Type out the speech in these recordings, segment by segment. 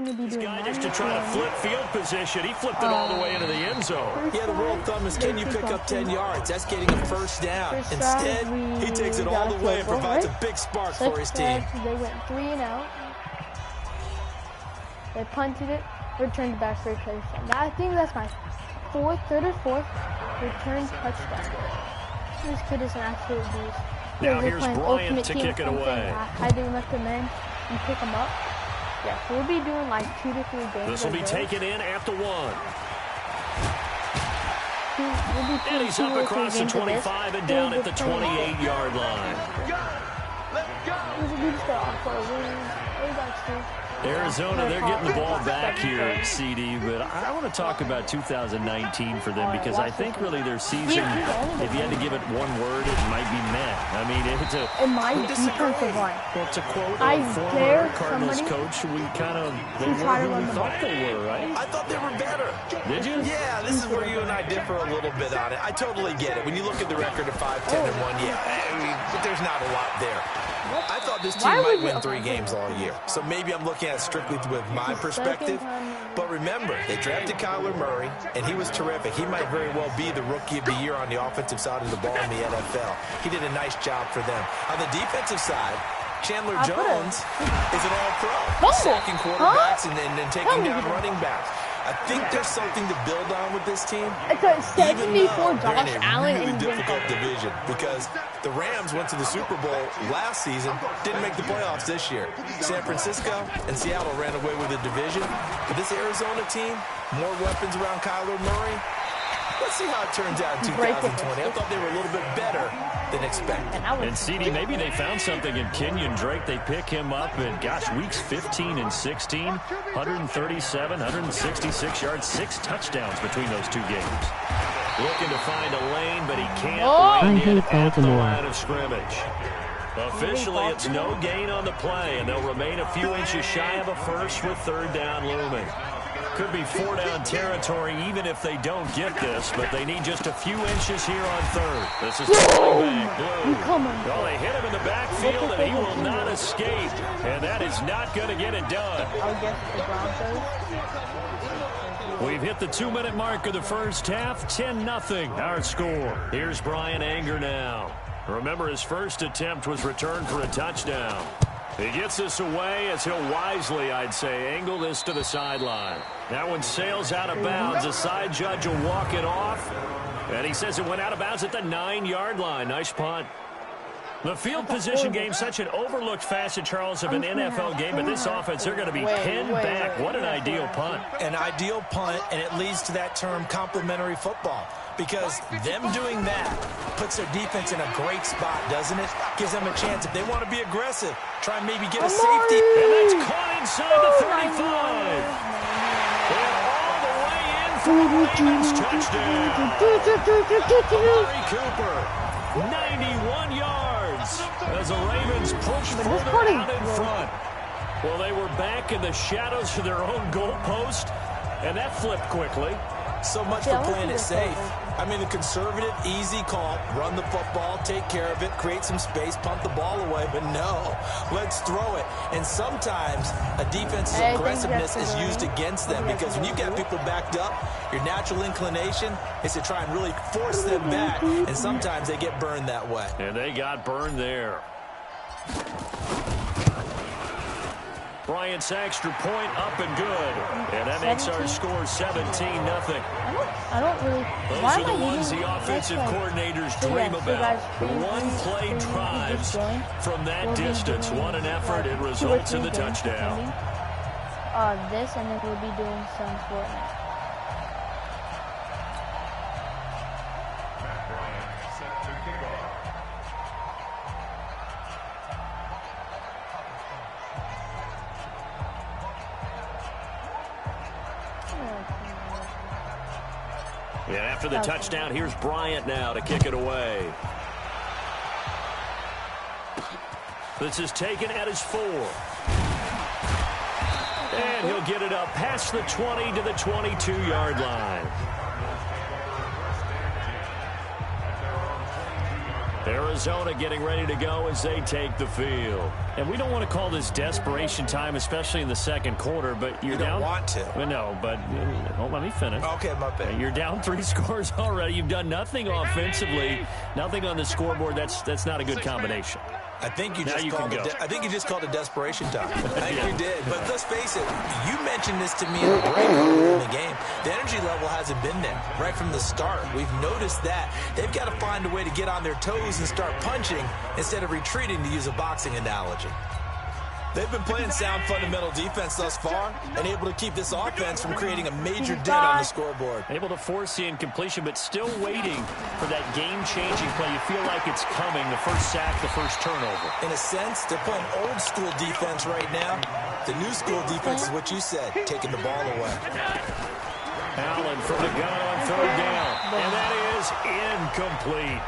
going to be doing guy just to try to flip field position. He flipped it all the way into the end zone. Yeah, the rule of thumb is can you pick up 10 yards? That's getting a first down. Instead, he takes it all the way and provides a big spark for his team. They went 3 and out. They punted it, returned back for a touchdown. I think that's my third or fourth return touchdown. This kid is an absolute beast. Now here's Bryant to kick it away. Hiding him at the men and pick him up. Yeah, so we'll be doing like 2 to 3 games. This will be taken in at the 1. And he's up across the 25 and down at the 28-yard line. Arizona, they're getting the ball back here, CD, but I want to talk about 2019 for them because I think really their season, if you had to give it one word, it might be meh. I mean, it's a... In my defensive line. Well, to quote a former Cardinals coach, they were who we thought they were, right? I thought they were better. Did you? Yeah, this is where you and I differ a little bit on it. I totally get it. When you look at the record of 5-10-1, yeah, I mean, but there's not a lot there. I thought this team might win 3 games all year, so maybe I'm looking at it strictly with my perspective. But remember, they drafted Kyler Murray, and he was terrific. He might very well be the Rookie of the Year on the offensive side of the ball in the NFL. He did a nice job for them. On the defensive side, Chandler Jones is an all-pro, sacking quarterbacks and then taking down running backs. I think there's something to build on with this team. It's a 74 Josh Allen in a really difficult division because the Rams went to the Super Bowl last season, didn't make the playoffs this year. San Francisco and Seattle ran away with the division. But this Arizona team, more weapons around Kyler Murray. Let's see how it turns out in 2020. I thought they were a little bit better than expected. And CD, maybe they found something in Kenyon Drake. They pick him up in, gosh, weeks 15 and 16, 137, 166 yards, 6 touchdowns between those 2 games. Looking to find a lane, but he can't rein in at the line of scrimmage. Officially, it's no gain on the play, and they'll remain a few inches shy of a first with 3rd down looming. Could be 4-down territory even if they don't get this, but they need just a few inches here on 3rd. This is the running back, Blue. Well, they hit him in the backfield, and he will not escape. And that is not going to get it done. I'll guess the Broncos. We've hit the 2-minute mark of the first half, 10-0 our score. Here's Brian Anger now. Remember, his first attempt was returned for a touchdown. He gets this away as he'll wisely, I'd say, angle this to the sideline. That one sails out of bounds. A side judge will walk it off. And he says it went out of bounds at the 9-yard line. Nice punt. The field position game, such an overlooked facet, Charles, of an NFL game, but this offense, they're going to be pinned back. What an ideal punt. An ideal punt, and it leads to that term complementary football. Because them doing that puts their defense in a great spot, doesn't it? Gives them a chance. If they want to be aggressive, try and maybe get a safety. And that's caught inside the 35. And all the way in for a Ravens touchdown. Amari Cooper, 91 yards as the Ravens push further out in front. Well, they were back in the shadows of their own goalpost, and that flipped quickly. So much for playing it safe. I mean, the conservative, easy call, run the football, take care of it, create some space, punt the ball away, but no, let's throw it. And sometimes a defense's aggressiveness is used against them because when you get people backed up, your natural inclination is to try and really force them back, and sometimes they get burned that way. And they got burned there. Bryant's extra point up and good. And that makes our score 17-0. I don't really... Those are the ones the offensive coordinators dream about. One-play drives from that distance. What an effort. It results in the touchdown. This, and then we'll be doing some Fortnite. Yeah, after the touchdown, here's Bryant now to kick it away. This is taken at his 4. And he'll get it up past the 20 to the 22-yard line. Arizona getting ready to go as they take the field. And we don't want to call this desperation time, especially in the second quarter, but you're down. You don't want to. Well, no, but let me finish. Okay, my bad. You're down 3 scores already. You've done nothing offensively, nothing on the scoreboard. That's not a good combination. I think you just called it desperation time. I think you did. But let's face it, you mentioned this to me in the break earlier in the game. The energy level hasn't been there right from the start. We've noticed that. They've got to find a way to get on their toes and start punching instead of retreating, to use a boxing analogy. They've been playing sound fundamental defense thus far and able to keep this offense from creating a major dent on the scoreboard. Able to force the incompletion, but still waiting for that game-changing play. You feel like it's coming, the first sack, the first turnover. In a sense, they're playing old-school defense right now. The new-school defense is what you said, taking the ball away. Allen from the gun on third down, and that is incomplete.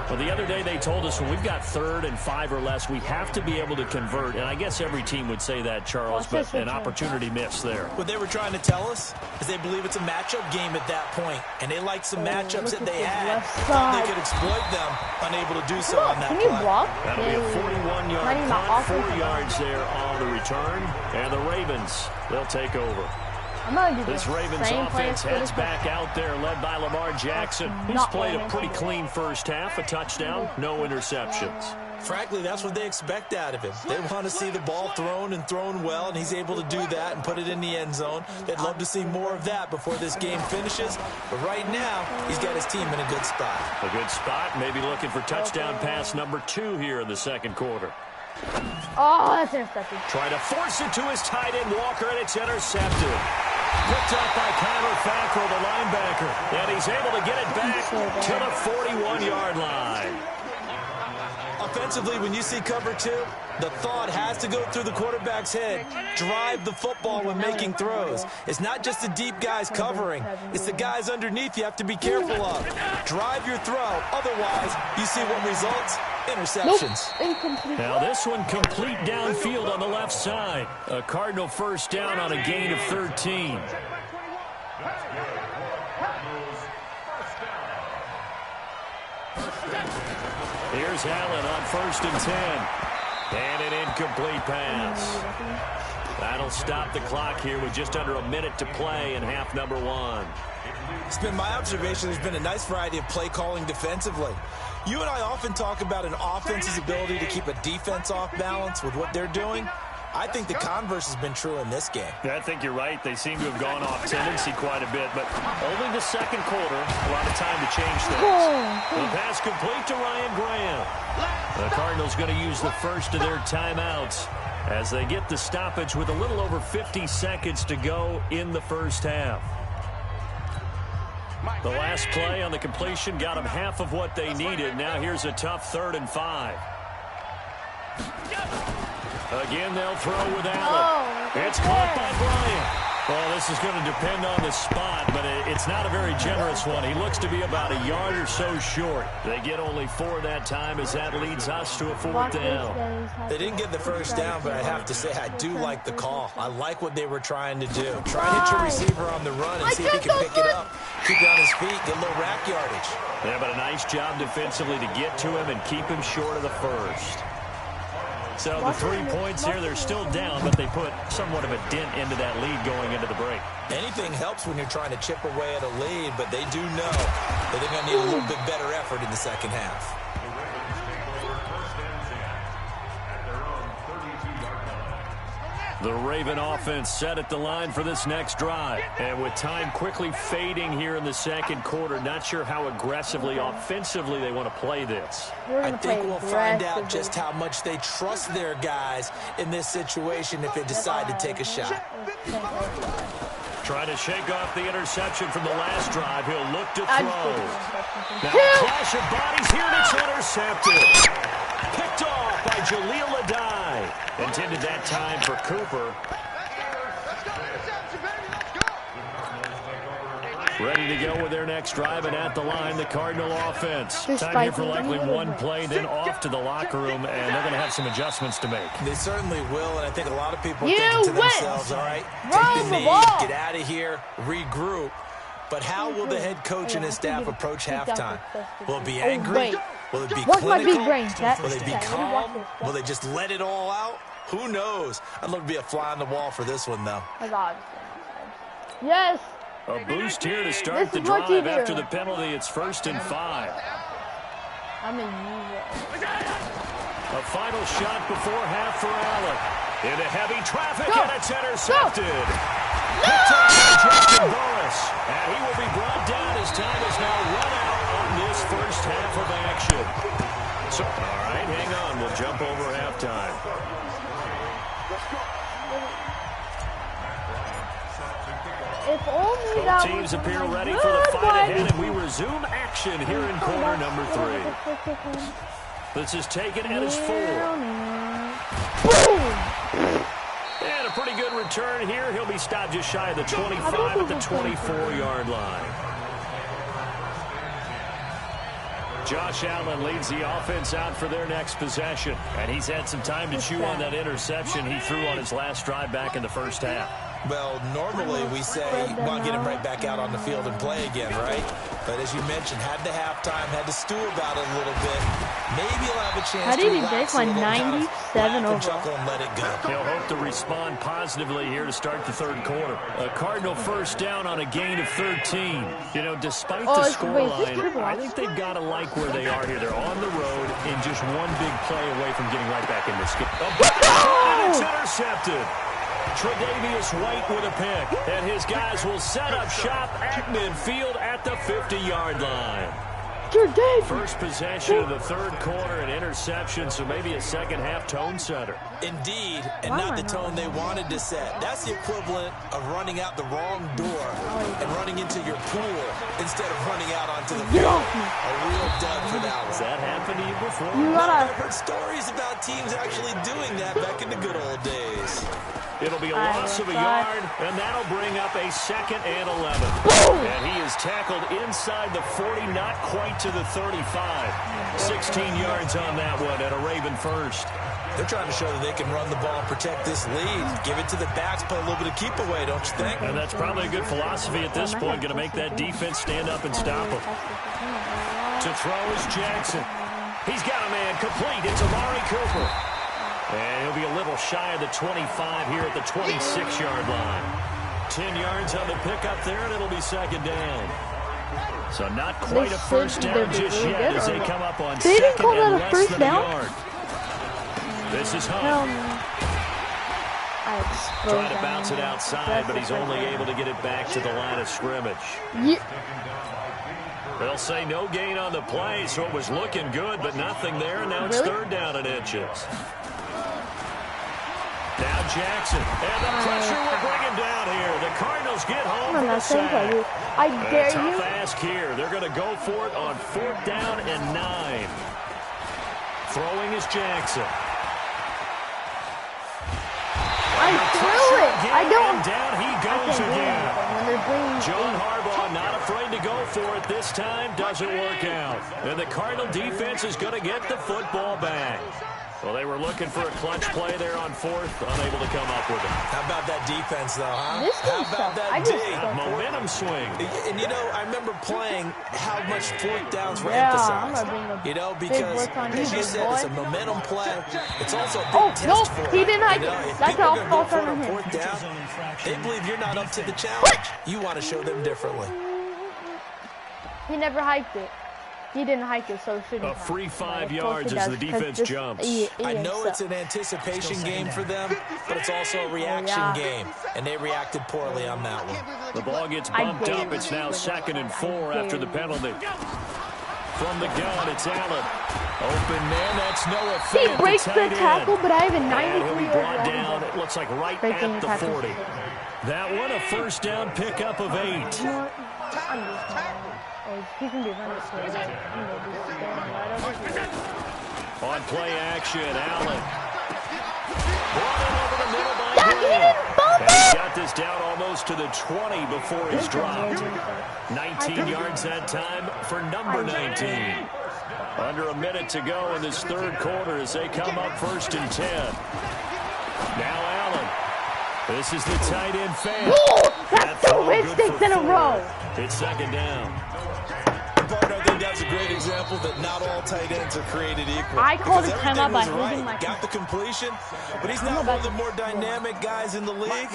Well, the other day they told us when we've got 3rd and 5 or less, we have to be able to convert. And I guess every team would say that, Charles, but an opportunity missed there. What they were trying to tell us is they believe it's a matchup game at that point, and they liked some matchups that they had. Thought they could exploit them, unable to do so on that play. Can you block? That'll be a 41-yard punt, 4 yards there on the return. And the Ravens, they'll take over. This Ravens offense heads back out there, led by Lamar Jackson. He's played a pretty clean first half, a touchdown, no interceptions. Frankly, that's what they expect out of him. They want to see the ball thrown and thrown well, and he's able to do that and put it in the end zone. They'd love to see more of that before this game finishes, but right now, he's got his team in a good spot. A good spot, maybe looking for touchdown pass number 2 here in the second quarter. Oh, that's intercepted. Trying to force it to his tight end, Walker, and it's intercepted. Picked up by Kyler Fackrell, the linebacker. And he's able to get it back to the 41-yard line. Offensively, when you see cover 2, the thought has to go through the quarterback's head. Drive the football when making throws. It's not just the deep guys covering. It's the guys underneath you have to be careful of. Drive your throw. Otherwise, you see what results? Interceptions. Now this one complete downfield on the left side. A Cardinal first down on a gain of 13. Here's Allen on 1st and 10. And an incomplete pass. That'll stop the clock here with just under a minute to play in half number 1. It's been my observation there's been a nice variety of play calling defensively. You and I often talk about an offense's ability to keep a defense off balance with what they're doing. I think the converse has been true in this game. Yeah, I think you're right. They seem to have gone off tendency quite a bit, but only the second quarter, a lot of time to change things. The pass complete to Ryan Graham. The Cardinals going to use the first of their timeouts as they get the stoppage with a little over 50 seconds to go in the first half. The last play on the completion got them half of what they needed. Now here's a tough 3rd and 5. Again, they'll throw with Allen. It's caught by Bryant. Well, this is going to depend on the spot, but it's not a very generous one. He looks to be about a yard or so short. They get only 4 that time as that leads us to a 4th down. They didn't get the first down, but I have to say I do like the call. I like what they were trying to do. Try and hit your receiver on the run and see if he can pick it up. Keep it on his feet, get a little rack yardage. Yeah, but a nice job defensively to get to him and keep him short of the first. So the 3 points here, they're still down, but they put somewhat of a dent into that lead going into the break. Anything helps when you're trying to chip away at a lead, but they do know that they're going to need a little bit better effort in the second half. The Raven offense set at the line for this next drive. And with time quickly fading here in the second quarter, not sure how aggressively, offensively they want to play this. I think we'll find out just how much they trust their guys in this situation if they decide to take a shot. Trying to shake off the interception from the last drive. He'll look to throw. Now a clash of bodies here, and it's intercepted. Picked off by Jaleel Adai. Intended that time for Cooper. Ready to go with their next drive, and at the line, the Cardinal offense. Time here for likely one play, then off to the locker room, and they're going to have some adjustments to make. They certainly will, and I think a lot of people are thinking to themselves, all right, take the knee, get out of here, regroup. But how will the head coach and his staff approach halftime? Will it be Oh, angry? wait. Will it be Watch my big clinical? brain. Will they be calm? Will they just let it all out? Who knows? I'd love to be a fly on the wall for this one, though. Yes. A boost here to start the drive after the penalty. It's 1st and 5. I'm going to use it. A final shot before half for Allen. Into heavy traffic, and it's intercepted. Picked up by Justin Burris. And he will be brought down as time is now run out on this first half of action. So, all right, hang on. We'll jump over halftime. If only Both teams appear ready for the fight ahead, and we resume action here in quarter number 3. This is taken at his 4. And a pretty good return here. He'll be stopped just shy of the 25 at the 24-yard line. Josh Allen leads the offense out for their next possession. And he's had some time to chew on that interception he threw on his last drive back in the first half. Well, normally we say, well, get him right back out on the field and play again, right? But as you mentioned, had the halftime, had to stew about it a little bit. Maybe he'll have a chance How to did he relax take a little, my 97 and chuckle overall? and let it go. He'll hope to respond positively here to start the third quarter. A Cardinal first down on a gain of 13. You know, despite the scoreline, I think they've got to like where they are here. They're on the road and just one big play away from getting right back in this game. And it's intercepted. Tre'Davious White with a pick, and his guys will set up shop at midfield at the 50-yard line. First possession of the third quarter, an interception, so maybe a second-half tone setter. Indeed, and not the tone they wanted to set. That's the equivalent of running out the wrong door and running into your pool instead of running out onto the field. A real dud for that one. Has that happened to you before? I've heard stories about teams actually doing that back in the good old days. It'll be a loss of a yard, and that'll bring up a 2nd and 11. And he is tackled inside the 40, not quite to the 35. 16 yards on that one, and a Raven first. They're trying to show that they can run the ball and protect this lead. Give it to the backs, put a little bit of keep away, don't you think? And that's probably a good philosophy at this point, going to make that defense stand up and stop him. To throw is Jackson. He's got a man complete. It's Amari Cooper. And he'll be a little shy of the 25 here at the 26-yard line. 10 yards on the pickup there, and it'll be 2nd down. So not quite a first down just yet as they come up on 2nd and less than a yard. This is Hunt. Trying to bounce it outside, but he's only able to get it back to the line of scrimmage. They'll say no gain on the play, so it was looking good, but nothing there, and now it's 3rd down and inches. Now Jackson, and the pressure will bring him down here. The Cardinals get home for the sack. I dare you. Tough ask here. They're going to go for it on 4th down and 9. Throwing is Jackson. I threw it. I don't. And down he goes again. John Harbaugh not afraid to go for it this time. Doesn't work out. And the Cardinal defense is going to get the football back. Well, they were looking for a clutch play there on 4th, unable to come up with it. How about that defense, though, huh? How about that D? Momentum swing. And, you know, I remember playing how much 4th downs were emphasized. You know, because, as you said, it's a momentum play. It's also a big test for he didn't hike it. it. That's all go for a 4th down, they believe you're not up to the challenge. You want to show them differently. He never hiked it. He didn't hike it, so it shouldn't. A free 5 yards as the defense jumps. I know it's an anticipation game for them, but it's also a reaction game, and they reacted poorly on that one. The ball gets bumped up. It's now 2nd and 4 after the penalty. From the gun, it's Allen. Open man, that's Noah Fant. He breaks the tackle, but I have a 93 and he'll be brought down, it looks like right at the 40. That one, a first down pickup of 8. He's going to be running on play action, Allen. Brought in over the middle by Graham. And he's got this down almost to the 20 before he's dropped. 19 yards that time for number 19. Under a minute to go in this third quarter as they come up 1st and 10. Now Allen. This is the tight end fan. That's two mistakes in a row. It's second down. I think that's a great example that not all tight ends are created equal. I called a timeout by holding my got the completion, but he's not one of the more dynamic guys in the league.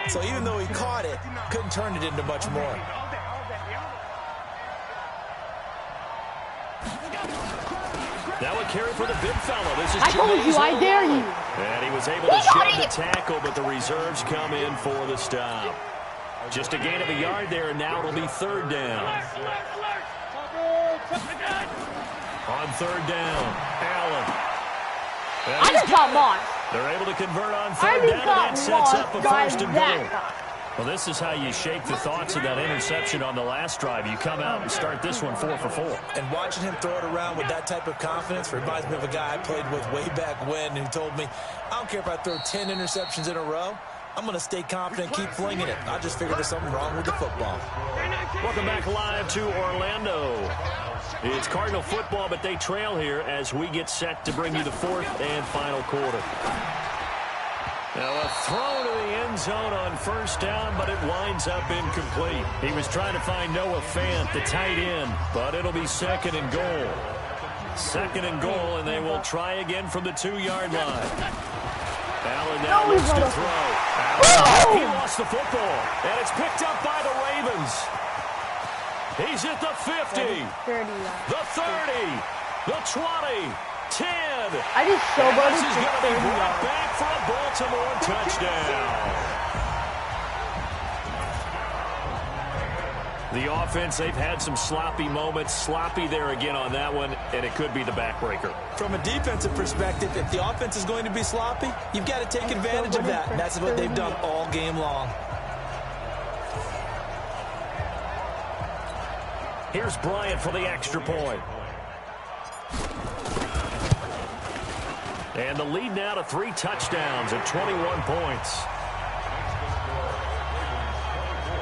So even though he caught it, couldn't turn it into much more. Now a carry for the big fella. This is I told you, I dare you. And he was able to shed the tackle, but the reserves come in for the stop. Just a gain of a yard there, and now it'll be third down. On third down, Allen. I just got Moss. They're able to convert on third down, and that sets up a first and goal. Well, this is how you shake the thoughts of that interception on the last drive. You come out and start this one 4 for 4. And watching him throw it around with that type of confidence reminds me of a guy I played with way back when who told me, I don't care if I throw 10 interceptions in a row. I'm going to stay confident and keep flinging it. I just figured there's something wrong with the football. Welcome back live to Orlando. It's Cardinal football, but they trail here as we get set to bring you the fourth and final quarter. Now a throw to the end zone on first down, but it winds up incomplete. He was trying to find Noah Fant, the tight end, but it'll be second and goal. Second and goal, and they will try again from the 2-yard line. Allen now looks to throw. Allen, he lost the football, and it's picked up by the Ravens. He's at the 50, the 30, the 20, 10. I just showboated to 30 yards. Back for a Baltimore touchdown. The offense, they've had some sloppy moments. Sloppy there again on that one, and it could be the backbreaker. From a defensive perspective, if the offense is going to be sloppy, you've got to take advantage of that. And that's what they've done all game long. Here's Bryant for the extra point. And the lead now to 3 touchdowns at 21 points.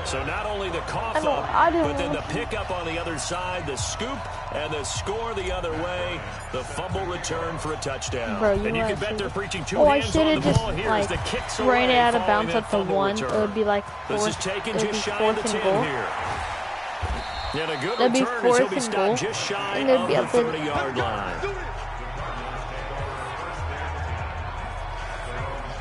So not only the cough up, but then the pickup on the other side, the scoop, and the score the other way, the fumble return for a touchdown. Bro, and you can bet they're preaching two I hands should on have the just ball. Here's the kicks ran it away out of bounds following at the that 1. return. It would be like This is taken just shy of the 10 here. And a good That'd be return as he'll be 4th and stopped goal. just shy And there'd of be the a big 30-yard line.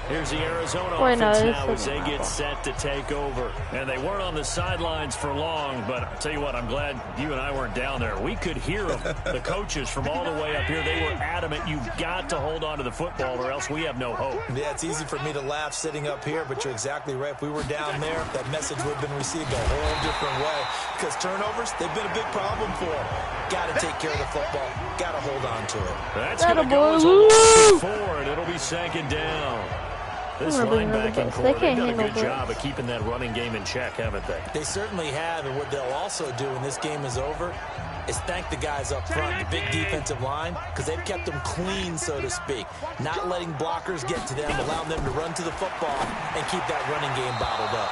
Here's the Arizona offense now as they get set to take over. And they weren't on the sidelines for long, but I'll tell you what, I'm glad you and I weren't down there. We could hear them, the coaches from all the way up here. They were adamant, you've got to hold on to the football or else we have no hope. Yeah, it's easy for me to laugh sitting up here, but you're exactly right. If we were down there, that message would have been received a whole different way. Because turnovers, they've been a big problem for them. Got to take care of the football. Got to hold on to it. That's going to go as a loss for it. It'll be second down. This linebacking core, they've done a good job of keeping that running game in check, haven't they? They certainly have, and what they'll also do when this game is over is thank the guys up front, the big defensive line, because they've kept them clean, so to speak. Not letting blockers get to them, allowing them to run to the football and keep that running game bottled up.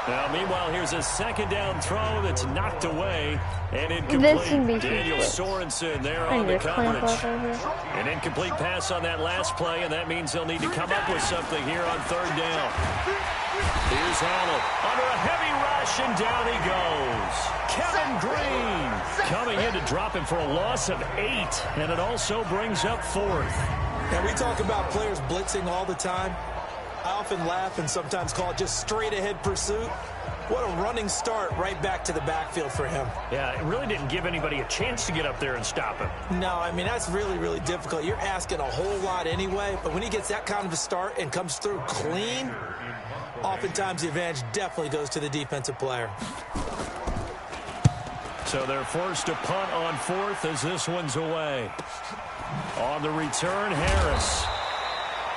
Now, meanwhile, here's a second down throw that's knocked away and incomplete. Daniel Sorensen there on the coverage. An incomplete pass on that last play, and that means they'll need to come up with something here on third down. Here's Allen under a heavy rush, and down he goes. Kevin Green coming in to drop him for a loss of 8, and it also brings up 4th. Now, we talk about players blitzing all the time. I often laugh and sometimes call it just straight-ahead pursuit. What a running start right back to the backfield for him. Yeah, it really didn't give anybody a chance to get up there and stop him. No, I mean, that's really, really difficult. You're asking a whole lot anyway, but when he gets that kind of a start and comes through clean, oftentimes the advantage definitely goes to the defensive player. So they're forced to punt on 4th as this one's away. On the return, Harris.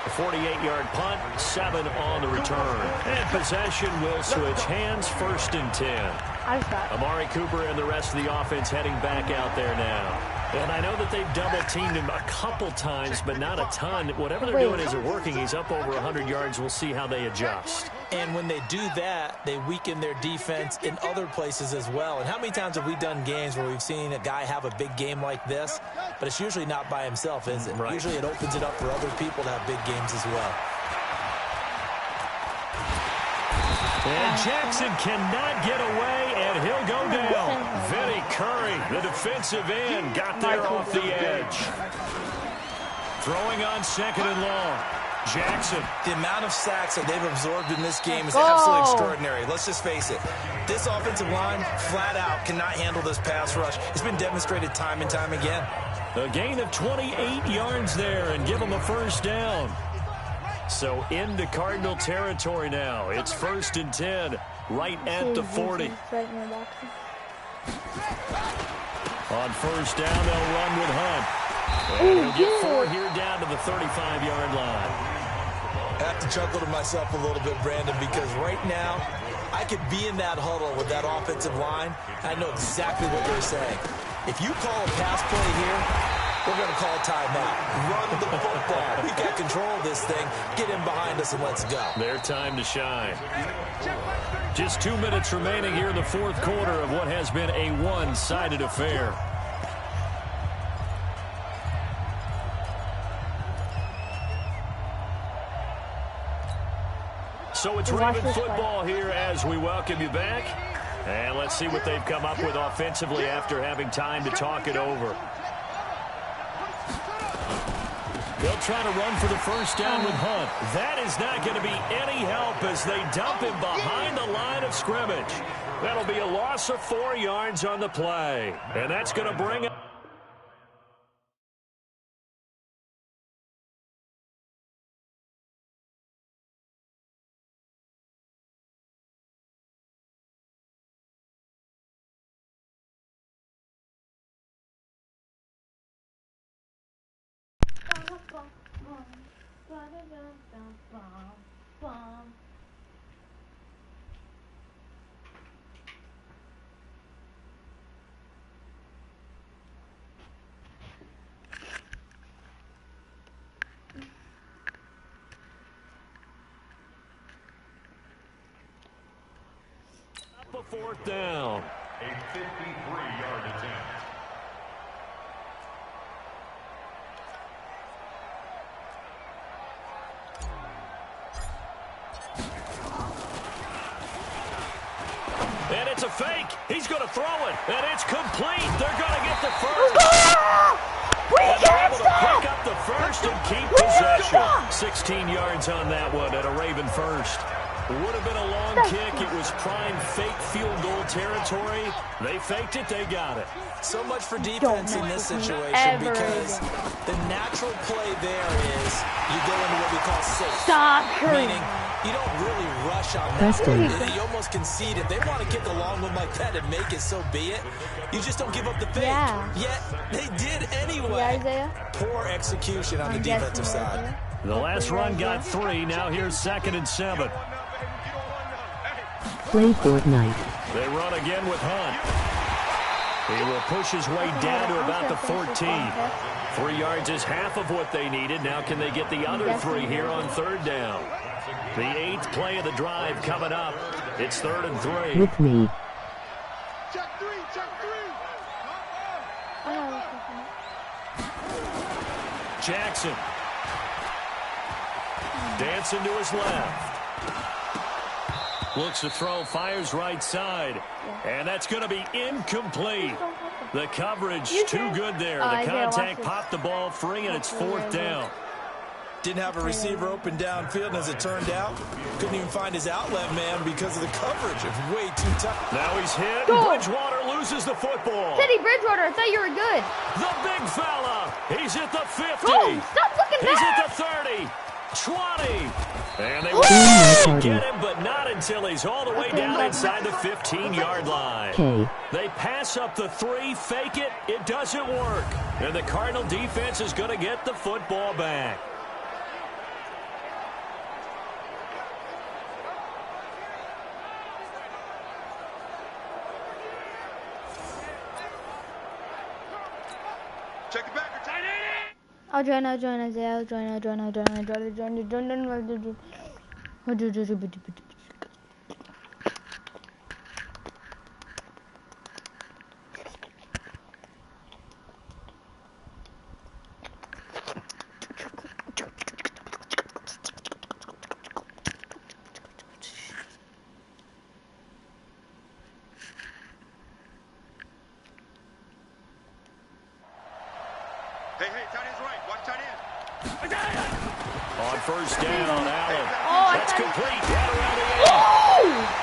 A 48-yard punt, 7 on the return. And possession will switch hands, 1st and 10. Amari Cooper and the rest of the offense heading back out there now. And I know that they've double-teamed him a couple times, but not a ton. Whatever they're doing isn't working. He's up over 100 yards. We'll see how they adjust. And when they do that, they weaken their defense in other places as well. And how many times have we done games where we've seen a guy have a big game like this, but it's usually not by himself, is it? Right. Usually it opens it up for other people to have big games as well. And Jackson cannot get away, and he'll go down. Vinny Curry, the defensive end, got there off the edge. Throwing on 2nd and long. Jackson. The amount of sacks that they've absorbed in this game is absolutely extraordinary. Let's just face it. This offensive line, flat out, cannot handle this pass rush. It's been demonstrated time and time again. A gain of 28 yards there and give them a first down. So into Cardinal territory now. It's 1st and 10, right at the 40. On first down, they'll run with Hunt. And he'll get 4 here down to the 35-yard line. I have to chuckle to myself a little bit, Brandon, because right now I could be in that huddle with that offensive line. I know exactly what they're saying. If you call a pass play here, we're going to call timeout. Run the football. We've got control of this thing. Get in behind us and let's go. Their time to shine. Just 2 minutes remaining here in the 4th quarter of what has been a one-sided affair. So it's Raven football here as we welcome you back. And let's see what they've come up with offensively after having time to talk it over. They'll try to run for the first down with Hunt. That is not going to be any help as they dump him behind the line of scrimmage. That'll be a loss of 4 yards on the play. And that's going to bring up. A 4th down. A 53-yard attempt. And it's a fake. He's going to throw it. And it's complete. They're going to get the first. And they're able to pick up the first and keep possession. 16 yards on that one at a Raven first. Would have been a long kick. It was prime fake field goal territory. They faked it. They got it. So much for defense in this situation because the natural play there is you go into what we call safe. Stop. Meaning you don't really rush on that. You almost concede. If they want to kick a long one like that and make it, so be it. You just don't give up the fake. Yeah. Yet they did anyway. Yeah, Isaiah? Poor execution on the defensive side. The last run got 3. Now here's 2nd and 7. Play Fortnite. They run again with Hunt. He will push his way down to about the 14. 3 yards is half of what they needed. Now can they get the other 3 here on 3rd down? The 8th play of the drive coming up. It's 3rd and 3. With me. Check 3, check 3. Jackson. Dancing to his left. Looks to throw, fires right side. And that's going to be incomplete. The coverage too good there. The contact popped the ball free, and it's 4th down. Didn't have a receiver open downfield, and as it turned out, couldn't even find his outlet man because of the coverage. It was way too tough. Now he's hit. Bridgewater loses the football. Teddy Bridgewater, I thought you were good. The big fella. He's at the 50. Stop looking back. He's at the 30. 20. And they will get him, but not until he's all the way down inside the 15-yard line. Okay. They pass up the 3, fake it. It doesn't work. And the Cardinal defense is going to get the football back. Check it back. You're tight end. I'll join Isaiah. I'll join. On first down, Allen. Oh, That's complete. Right around the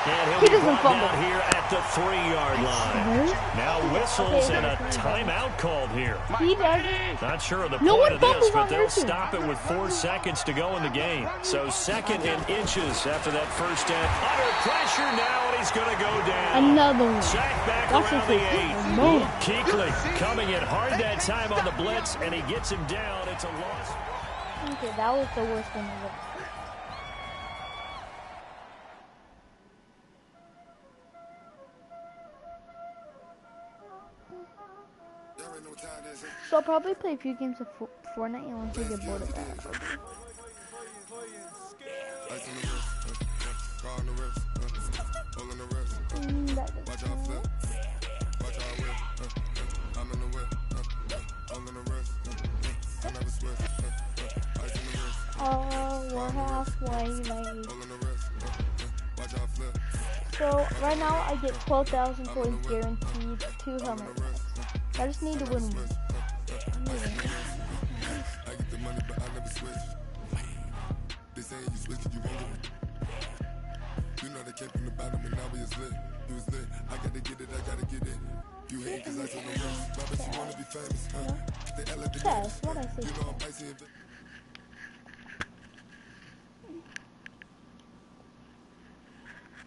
and he'll he be doesn't brought fumble. down here at the 3-yard line. Now whistles and a timeout called here. He doesn't. Not sure of the No point one of this, fumbles but on they'll their team. stop it with 4 seconds to go in the game. So second and inches after that first down. Under pressure now, and he's going to go down. Another one. Sack back Watch around this the thing. 8. Move. Kuechly coming in hard that time on the blitz, and he gets him down. It's a loss. Okay, that was the worst one ever. So I'll probably play a few games of Fortnite, and once I get bored of that, that doesn't matter. Oh, we're halfway, lady. So right now I get 12,000 points guaranteed, 2 helmet packs. I just need to win one. I get the money, but I never switch. They saying you switch, you won't do it. You know they came from the bottom and now we is lit. You was lit. I gotta get it, I gotta get it. You hate cause I took no risks. But I bet you wanna be famous, huh? They elevated. Chess, what I say? You know I'm icy and